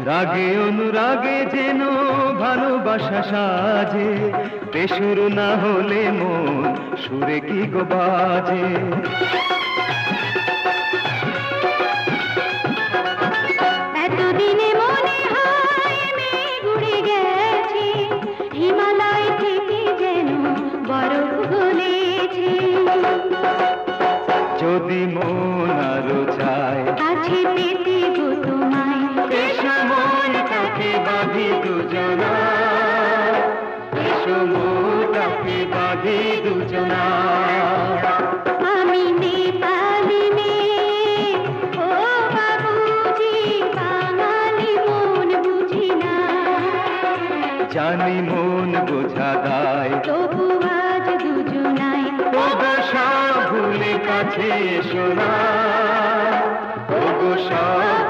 রাগে অনুরাগে যেন ভালোবাসা সাজে, বেসুর না হলে মন সুরে কি গো বাজে। এতদিনে মনে হয় মেঘ উড়ে গেছে, হিমালয় থেকে যেন বরফ গলেছে। যদি মন আরো চায় কাছে পেতে গো তোমায়, এসো মনটাকে বাঁধি দুজনা, এসো মনটাকে বাঁধি দুজনা। আমি নেপালি মেয়ে, ও বাবুজি, বাঙালি মন বুঝি না। জানি মন বোঝা দায়, তবু আজ দুজনায় ওগো সব ভুলে কাছে এসো না, ওগো সব